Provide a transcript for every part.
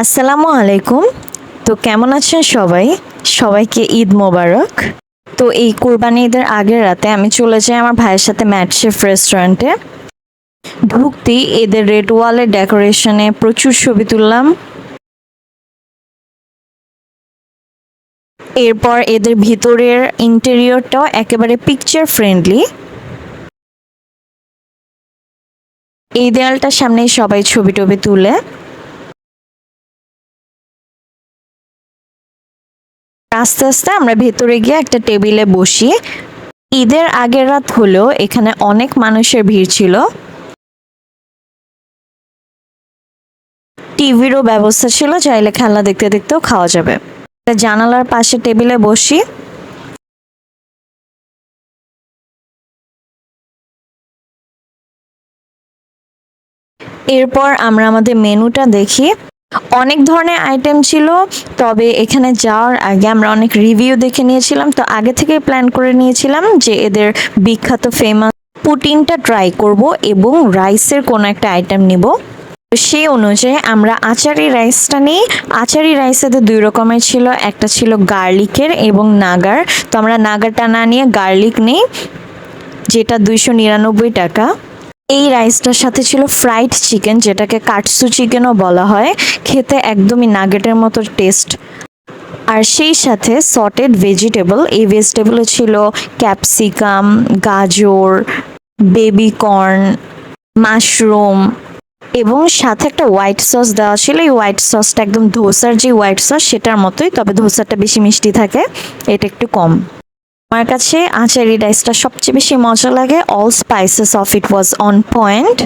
আসসালামু আলাইকুম। তো কেমন আছেন সবাই? সবাইকে ঈদ মোবারক। তো এই কোরবানি ঈদের আগের রাতে আমি চলে যাই আমার ভাইয়ের সাথে ম্যাটশেফ রেস্টুরেন্টে। ঢুকতেই এদের রেড ওয়ালের ডেকোরেশনে প্রচুর ছবি তুললাম। এরপর এদের ভিতরের ইন্টেরিয়রটাও একেবারে পিকচার ফ্রেন্ডলি। এই দেয়ালটার সামনেই সবাই ছবি টবি তুলে। আস্তে আস্তে আমরা ভেতরে গিয়ে একটা টেবিলে বসি। ঈদের আগের রাত হলেও এখানে অনেক মানুষের ভিড় ছিল। টিভিরও ব্যবস্থা ছিল, চাইলে খেলা দেখতে দেখতেও খাওয়া যাবে। জানালার পাশে টেবিলে বসি। এরপর আমরা আমাদের মেনুটা দেখি। অনেক ধরনের আইটেম ছিল, তবে এখানে যাওয়ার আগে আমরা অনেক রিভিউ দেখে নিয়েছিলাম। তো আগে থেকে প্ল্যান করে নিয়েছিলাম যে এদের বিখ্যাত ফেমাস পুটিনটা ট্রাই করব এবং রাইসের কোনো একটা আইটেম নিব। সেই অনুযায়ী আমরা আচারি রাইসটা নিই। আচারি রাইসেতে দুই রকমের ছিল, একটা ছিল গার্লিকের এবং নাগার। তো আমরা নাগারটা না নিয়ে গার্লিক নিই, যেটা 299 টাকা। এই রাইসটার সাথে ছিল ফ্রাইড চিকেন, যেটাকে কাটসু চিকেনও বলা হয়। খেতে একদমই নাগেটের মতো টেস্ট। আর সেই সাথে সটেড ভেজিটেবল। এই ভেজিটেবলে ছিল ক্যাপসিকাম, গাজর, বেবি কর্ন, মাশরুম এবং সাথে একটা হোয়াইট সস দেওয়া ছিল। এই হোয়াইট সসটা একদম ধোসার যে হোয়াইট সস সেটার মতোই, তবে ধোসাটা বেশি মিষ্টি থাকে, এটা একটু কম। আমার কাছে আচারি রাইসটা সবচেয়ে বেশি মজা লাগে। All spices of it was on point.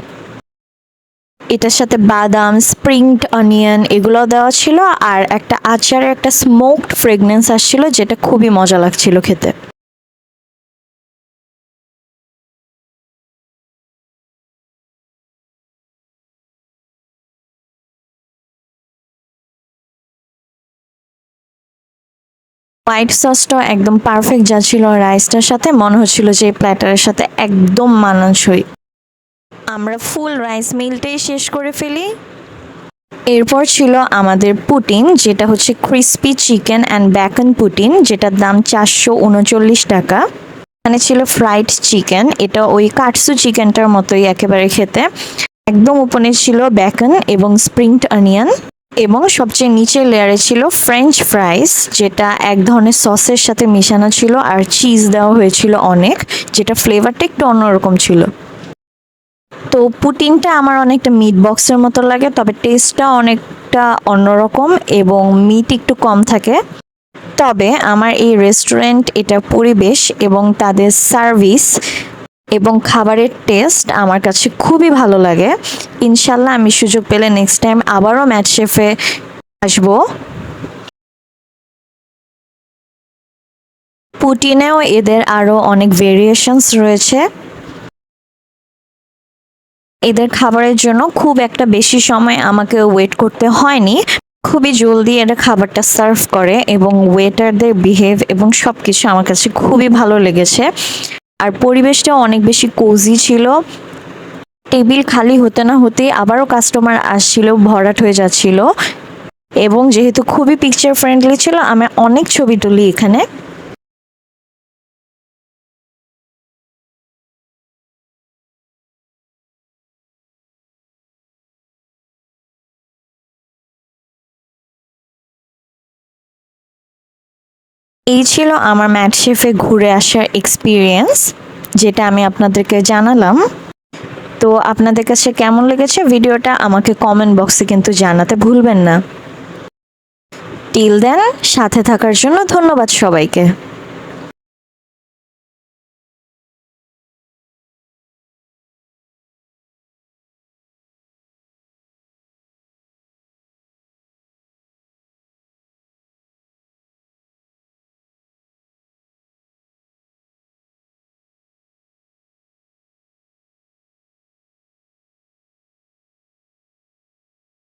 এটার সাথে বাদাম, স্প্রিংড অনিয়ন এগুলো দেওয়া ছিল, আর একটা আচারের একটা স্মোকড ফ্রেগনেন্স আসছিল, যেটা খুবই মজা লাগছিল খেতে। হোয়াইট সসটা একদম পারফেক্ট যা ছিল রাইসটার সাথে, মনে হচ্ছিল যে প্ল্যাটারের সাথে একদম মানানসই। আমরা ফুল রাইস মিলটাই শেষ করে ফেলি। এরপর ছিল আমাদের পুটিন, যেটা হচ্ছে crispy chicken and beacon Putin, যেটার দাম 439 টাকা। এখানে ছিল ফ্রাইড চিকেন, এটা ওই কাটসু চিকেনটার মতোই একেবারে খেতে। একদম উপরে ছিল বেকন এবং স্প্রিংড অনিয়ন, এবং সবচেয়ে নিচের লেয়ারে ছিল ফ্রেঞ্চ ফ্রাইস, যেটা এক ধরনের সসের সাথে মিশানো ছিল, আর চিজ দেওয়া হয়েছিল অনেক, যেটা ফ্লেভারটা একটু অন্যরকম ছিল। তো পুটিনটা আমার অনেকটা মিট বক্সের মতো লাগে, তবে টেস্টটা অনেকটা অন্যরকম এবং মিট একটু কম থাকে। তবে আমার এই রেস্টুরেন্ট, এটা পরিবেশ এবং তাদের সার্ভিস এবং খাবারের টেস্ট আমার কাছে খুবই ভালো লাগে। ইনশাল্লাহ আমি সুযোগ পেলে নেক্সট টাইম আবারও ম্যাটশেফে আসবো। পুটিনেও এদের আরও অনেক ভেরিয়েশনস রয়েছে। এদের খাবারের জন্য খুব একটা বেশি সময় আমাকে ওয়েট করতে হয়নি। খুবই জলদি এরা খাবারটা সার্ভ করে, এবং ওয়েটারদের বিহেভ এবং সব কিছু আমার কাছে খুবই ভালো লেগেছে। আর পরিবেশটাও অনেক বেশি কোজি ছিল। টেবিল খালি হতে না হতেই আবারও কাস্টমার আসছিল, ভরাট হয়ে যাচ্ছিল। এবং যেহেতু খুবই পিকচার ফ্রেন্ডলি ছিল, আমি অনেক ছবি তুলি এখানে। এই ছিল আমার ম্যাটশেফে ঘুরে আসার এক্সপিরিয়েন্স, যেটা আমি আপনাদেরকে জানালাম। তো আপনাদের কাছে কেমন লেগেছে ভিডিওটা আমাকে কমেন্ট বক্সে কিন্তু জানাতে ভুলবেন না। টিল দেন, সাথে থাকার জন্য ধন্যবাদ সবাইকে।